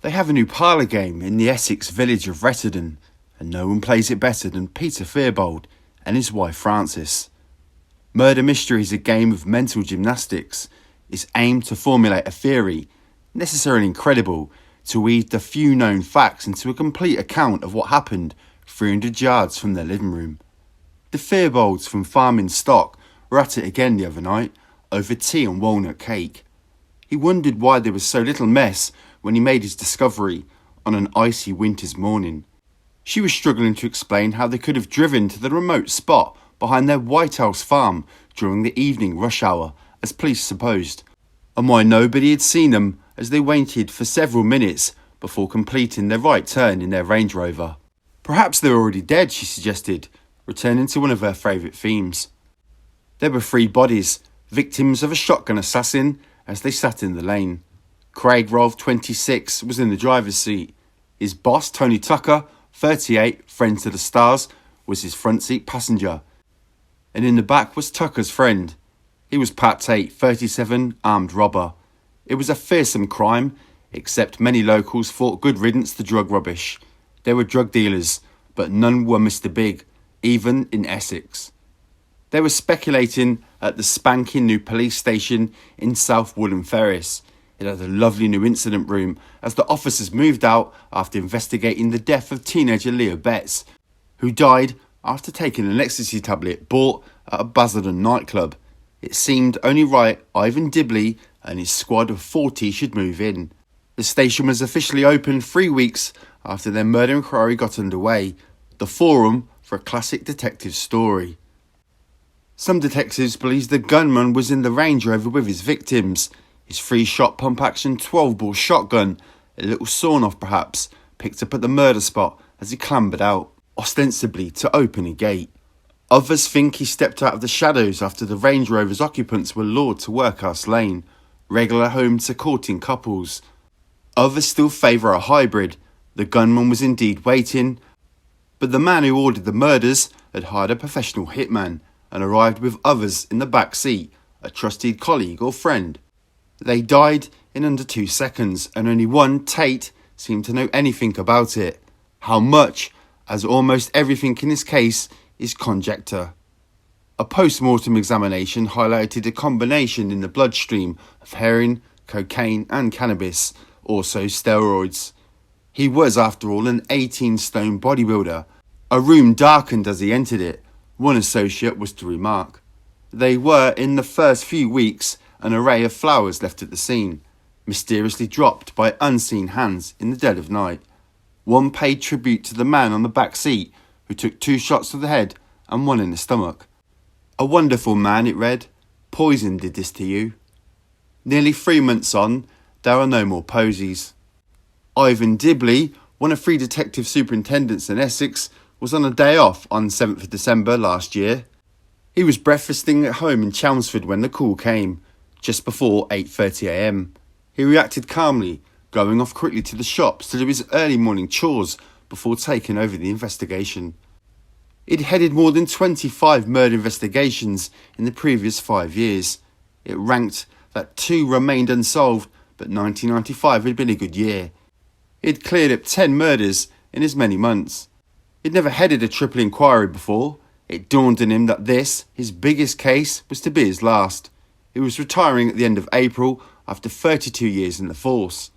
They have a new parlour game in the Essex village of Retterdon, and no one plays it better than Peter Fearbold and his wife Frances. Murder Mystery is a game of mental gymnastics. It's aimed to formulate a theory, necessarily incredible, to weave the few known facts into a complete account of what happened 300 yards from their living room. The Fearbolds from Farming Stock were at it again the other night, over tea and walnut cake. He wondered why there was so little mess when he made his discovery on an icy winter's morning. She was struggling to explain how they could have driven to the remote spot behind their White House farm during the evening rush hour, as police supposed, and why nobody had seen them as they waited for several minutes before completing their right turn in their Range Rover. Perhaps they were already dead, she suggested, returning to one of her favourite themes. There were 3 bodies, victims of a shotgun assassin, as they sat in the lane. Craig Rolfe, 26, was in the driver's seat. His boss, Tony Tucker, 38, friend to the stars, was his front seat passenger. And in the back was Tucker's friend. He was Pat Tate, 37, armed robber. It was a fearsome crime, except many locals thought good riddance to drug rubbish. They were drug dealers, but none were Mr. Big, even in Essex. They were speculating at the spanking new police station in South Woodland Ferris. It had a lovely new incident room as the officers moved out after investigating the death of teenager Leah Betts, who died after taking an ecstasy tablet bought at a Basildon nightclub. It seemed only right Ivan Dibley and his squad of 40 should move in. The station was officially opened 3 weeks after their murder inquiry got underway, the forum for a classic detective story. Some detectives believe the gunman was in the Range Rover with his victims. His 3-shot pump-action 12-bore shotgun, a little sawn-off perhaps, picked up at the murder spot as he clambered out, ostensibly to open a gate. Others think he stepped out of the shadows after the Range Rover's occupants were lured to Workhouse Lane, regular home to courting couples. Others still favour a hybrid. The gunman was indeed waiting, but the man who ordered the murders had hired a professional hitman and arrived with others in the back seat, a trusted colleague or friend. They died in under 2 seconds, and only one, Tate, seemed to know anything about it. How much, as almost everything in this case, is conjecture. A post-mortem examination highlighted a combination in the bloodstream of heroin, cocaine and cannabis, also steroids. He was, after all, an 18-stone bodybuilder. A room darkened as he entered it, one associate was to remark. They were, in the first few weeks, an array of flowers left at the scene, mysteriously dropped by unseen hands in the dead of night. One paid tribute to the man on the back seat who took 2 shots to the head and 1 in the stomach. A wonderful man, it read. Poison did this to you. Nearly 3 months on, there are no more posies. Ivan Dibley, one of 3 detective superintendents in Essex, was on a day off on 7th of December last year. He was breakfasting at home in Chelmsford when the call came, just before 8:30 a.m. He reacted calmly, going off quickly to the shops to do his early morning chores before taking over the investigation. He'd headed more than 25 murder investigations in the previous 5 years. It ranked that 2 remained unsolved, but 1995 had been a good year. He'd cleared up 10 murders in as many months. He'd never headed a triple inquiry before. It dawned on him that this, his biggest case, was to be his last. He was retiring at the end of April after 32 years in the force.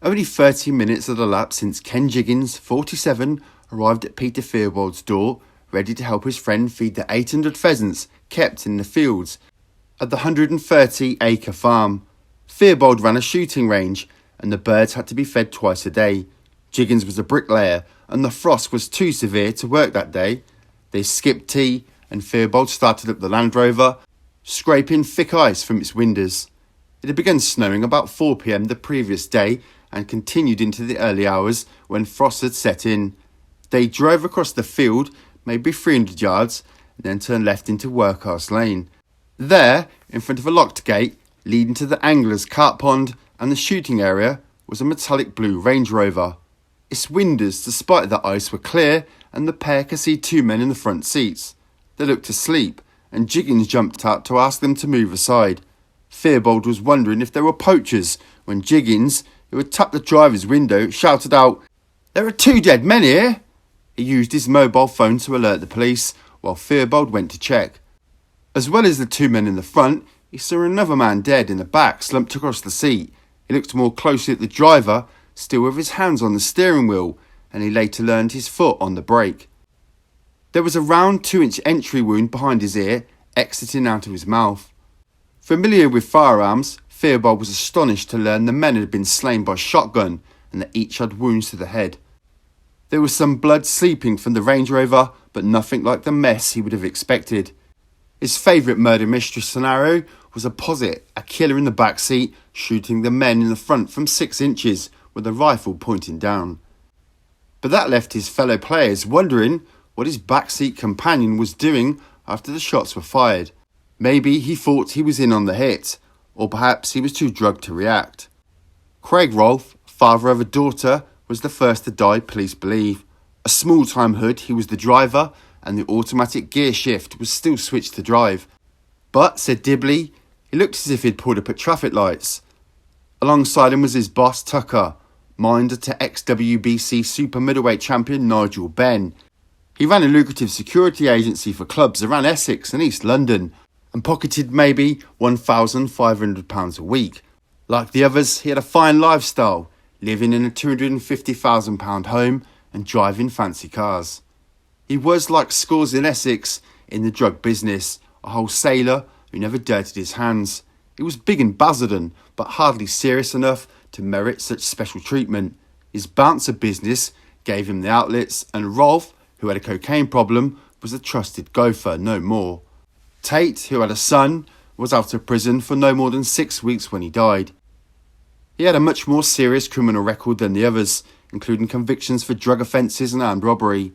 Only 30 minutes had elapsed since Ken Jiggins, 47, arrived at Peter Fearbold's door, ready to help his friend feed the 800 pheasants kept in the fields at the 130-acre farm. Fearbold ran a shooting range, and the birds had to be fed twice a day. Jiggins was a bricklayer, and the frost was too severe to work that day. They skipped tea, and Fearbold started up the Land Rover, scraping thick ice from its windows. It had begun snowing about 4 p.m. the previous day and continued into the early hours when frost had set in. They drove across the field, maybe 300 yards, and then turned left into Workhouse Lane. There, in front of a locked gate leading to the angler's cart pond and the shooting area, was a metallic blue Range Rover. Its windows, despite the ice, were clear, and the pair could see 2 men in the front seats. They looked asleep, and Jiggins jumped out to ask them to move aside. Fearbold was wondering if they were poachers when Jiggins, who had tapped the driver's window, shouted out, "There are 2 dead men here!" He used his mobile phone to alert the police, while Theobald went to check. As well as the 2 men in the front, he saw another man dead in the back, slumped across the seat. He looked more closely at the driver, still with his hands on the steering wheel, and he later learned his foot on the brake. There was a round 2-inch entry wound behind his ear, exiting out of his mouth. Familiar with firearms, Theobald was astonished to learn the men had been slain by shotgun and that each had wounds to the head. There was some blood seeping from the Range Rover, but nothing like the mess he would have expected. His favourite murder mystery scenario was a posit, a killer in the back seat shooting the men in the front from 6 inches with a rifle pointing down. But that left his fellow players wondering what his backseat companion was doing after the shots were fired. Maybe he thought he was in on the hit, or perhaps he was too drugged to react. Craig Rolfe, father of a daughter, was the first to die, police believe. A small-time hood, he was the driver, and the automatic gear shift was still switched to drive. But, said Dibley, he looked as if he'd pulled up at traffic lights. Alongside him was his boss, Tucker, minder to ex-WBC super middleweight champion Nigel Benn. He ran a lucrative security agency for clubs around Essex and East London, and pocketed maybe £1,500 a week. Like the others, he had a fine lifestyle, living in a £250,000 home and driving fancy cars. He was, like scores in Essex, in the drug business, a wholesaler who never dirtied his hands. He was big in Basildon, but hardly serious enough to merit such special treatment. His bouncer business gave him the outlets, and Rolfe, who had a cocaine problem, was a trusted gopher, no more. Tate, who had a son, was out of prison for no more than 6 weeks when he died. He had a much more serious criminal record than the others, including convictions for drug offences and armed robbery.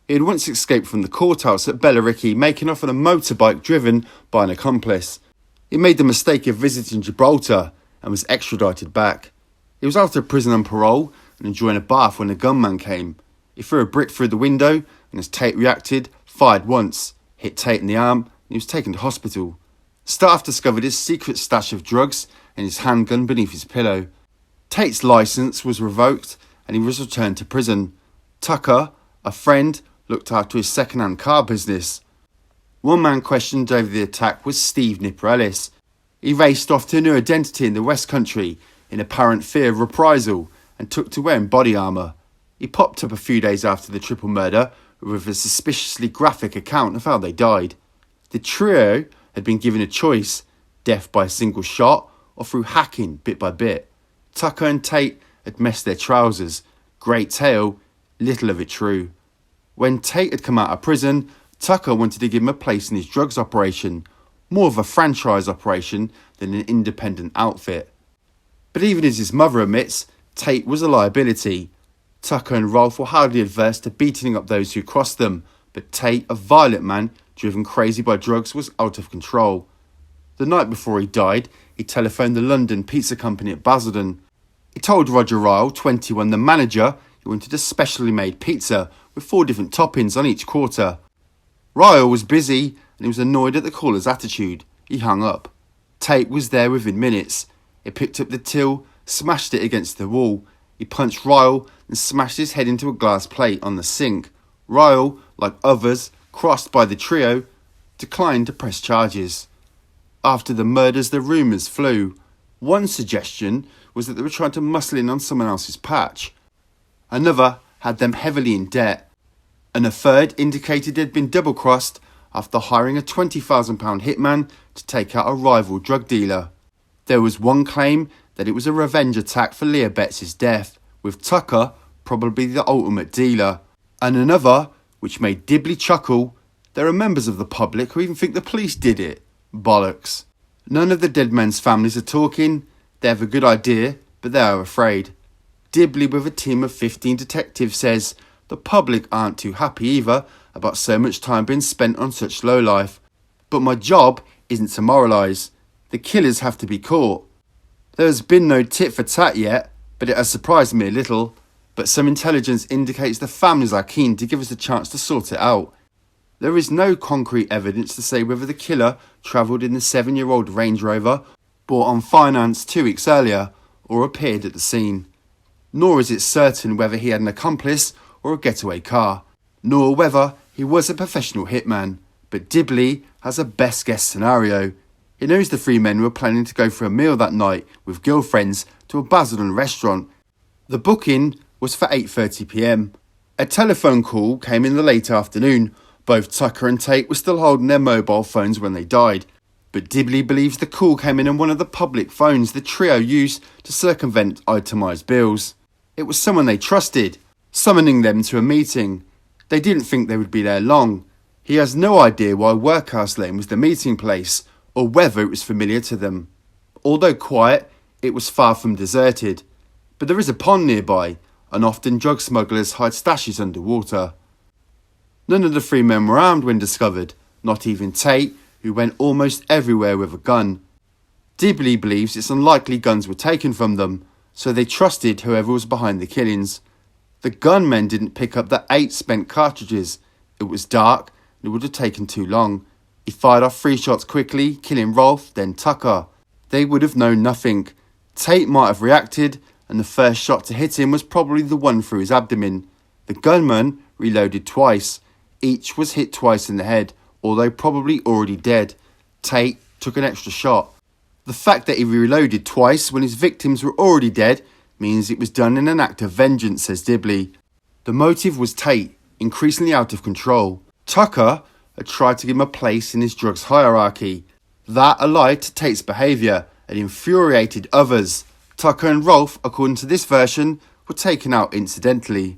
He had once escaped from the courthouse at Bellericay, making off on a motorbike driven by an accomplice. He made the mistake of visiting Gibraltar and was extradited back. He was out of prison on parole and enjoying a bath when a gunman came. He threw a brick through the window and, as Tate reacted, fired once, hit Tate in the arm, and he was taken to hospital. Staff discovered his secret stash of drugs and his handgun beneath his pillow. Tate's licence was revoked and he was returned to prison. Tucker, a friend, looked after his second-hand car business. One man questioned over the attack was Steve Nipper Ellis. He raced off to a new identity in the West Country in apparent fear of reprisal and took to wearing body armour. He popped up a few days after the triple murder with a suspiciously graphic account of how they died. The trio had been given a choice, death by a single shot or through hacking bit by bit. Tucker and Tate had messed their trousers. Great tale, little of it true. When Tate had come out of prison, Tucker wanted to give him a place in his drugs operation, more of a franchise operation than an independent outfit. But even as his mother admits, Tate was a liability. Tucker and Rolfe were hardly adverse to beating up those who crossed them, but Tate, a violent man driven crazy by drugs, was out of control. The night before he died, he telephoned the London pizza company at Basildon. He told Roger Ryle, 21, the manager, he wanted a specially made pizza with 4 different toppings on each quarter. Ryle was busy and he was annoyed at the caller's attitude. He hung up. Tate was there within minutes. He picked up the till, smashed it against the wall. He punched Ryle and smashed his head into a glass plate on the sink. Ryle, like others crossed by the trio, declined to press charges. After the murders, the rumours flew. One suggestion was that they were trying to muscle in on someone else's patch. Another had them heavily in debt. And a third indicated they'd been double-crossed after hiring a £20,000 hitman to take out a rival drug dealer. There was one claim that it was a revenge attack for Leah Betts' death, with Tucker probably the ultimate dealer. And another, which made Dibley chuckle, there are members of the public who even think the police did it. Bollocks. None of the dead men's families are talking. They have a good idea, but they are afraid. Dibley, with a team of 15 detectives, says the public aren't too happy either about so much time being spent on such lowlife. But my job isn't to moralise. The killers have to be caught. There has been no tit for tat yet, but it has surprised me a little. But some intelligence indicates the families are keen to give us a chance to sort it out. There is no concrete evidence to say whether the killer travelled in the 7-year-old Range Rover bought on finance 2 weeks earlier or appeared at the scene. nor is it certain whether he had an accomplice or a getaway car, nor whether he was a professional hitman. But Dibley has a best guess scenario. He knows the three men were planning to go for a meal that night with girlfriends to a Basildon restaurant. The booking was for 8:30 p.m. A telephone call came in the late afternoon. Both Tucker and Tate were still holding their mobile phones when they died, but Dibley believes the call came in on one of the public phones the trio used to circumvent itemised bills. It was someone they trusted, summoning them to a meeting. They didn't think they would be there long. He has no idea why Workhouse Lane was the meeting place, or whether it was familiar to them. Although quiet, it was far from deserted. But there is a pond nearby, and often drug smugglers hide stashes underwater. None of the three men were armed when discovered, not even Tate, who went almost everywhere with a gun. Dibley believes it's unlikely guns were taken from them, so they trusted whoever was behind the killings. The gunmen didn't pick up the 8 spent cartridges. It was dark, and it would have taken too long. He fired off 3 shots quickly, killing Rolfe, then Tucker. They would have known nothing. Tate might have reacted, and the first shot to hit him was probably the one through his abdomen. The gunman reloaded twice. Each was hit twice in the head, although probably already dead. Tate took an extra shot. The fact that he reloaded twice when his victims were already dead means it was done in an act of vengeance, says Dibley. The motive was Tate, increasingly out of control. Tucker had tried to give him a place in his drugs hierarchy. That allied to Tate's behaviour and infuriated others. Tucker and Rolfe, according to this version, were taken out incidentally.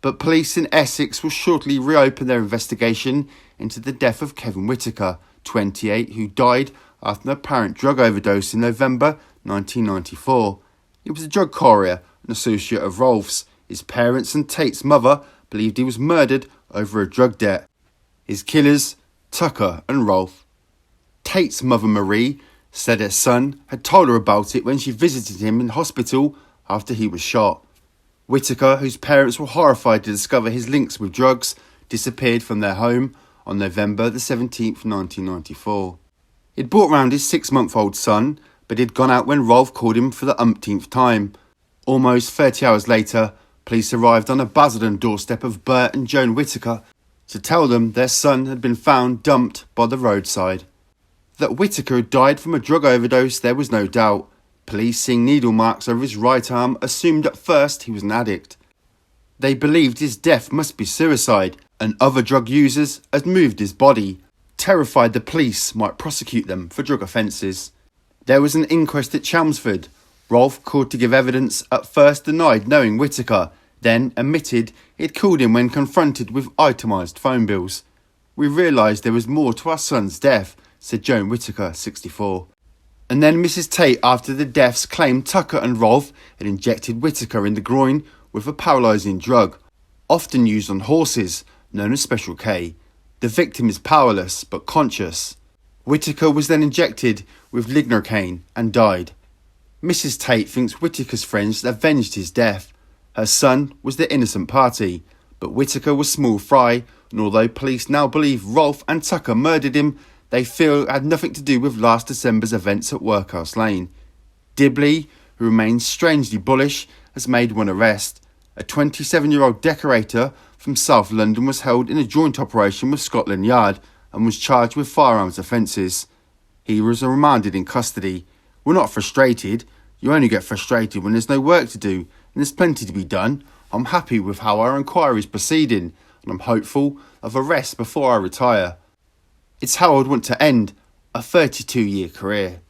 But police in Essex will shortly reopen their investigation into the death of Kevin Whitaker, 28, who died after an apparent drug overdose in November 1994. He was a drug courier, an associate of Rolfe's. His parents and Tate's mother believed he was murdered over a drug debt. His killers, Tucker and Rolfe. Tate's mother, Marie, said her son had told her about it when she visited him in hospital after he was shot. Whitaker, whose parents were horrified to discover his links with drugs, disappeared from their home on November the 17th, 1994. He'd brought round his 6-month-old son, but he'd gone out when Rolfe called him for the umpteenth time. Almost 30 hours later, police arrived on a Basildon doorstep of Bert and Joan Whitaker to tell them their son had been found dumped by the roadside. That Whitaker had died from a drug overdose there was no doubt. Police, seeing needle marks over his right arm, assumed at first he was an addict. They believed his death must be suicide, and other drug users had moved his body, terrified the police might prosecute them for drug offences. There was an inquest at Chelmsford. Rolfe, called to give evidence, at first denied knowing Whitaker, then admitted he'd called him when confronted with itemised phone bills. "We realised there was more to our son's death," said Joan Whitaker, 64. And then Mrs. Tate, after the deaths, claimed Tucker and Rolfe had injected Whitaker in the groin with a paralysing drug, often used on horses, known as Special K. The victim is powerless but conscious. Whitaker was then injected with lignocaine and died. Mrs. Tate thinks Whitaker's friends avenged his death. Her son was the innocent party, but Whitaker was small fry, and although police now believe Rolfe and Tucker murdered him, they feel it had nothing to do with last December's events at Workhouse Lane. Dibley, who remains strangely bullish, has made one arrest. A 27-year-old decorator from South London was held in a joint operation with Scotland Yard and was charged with firearms offences. He was remanded in custody. "We're not frustrated. You only get frustrated when there's no work to do, and there's plenty to be done. I'm happy with how our inquiry is proceeding, and I'm hopeful of a rest before I retire. It's how I'd want to end a 32-year career."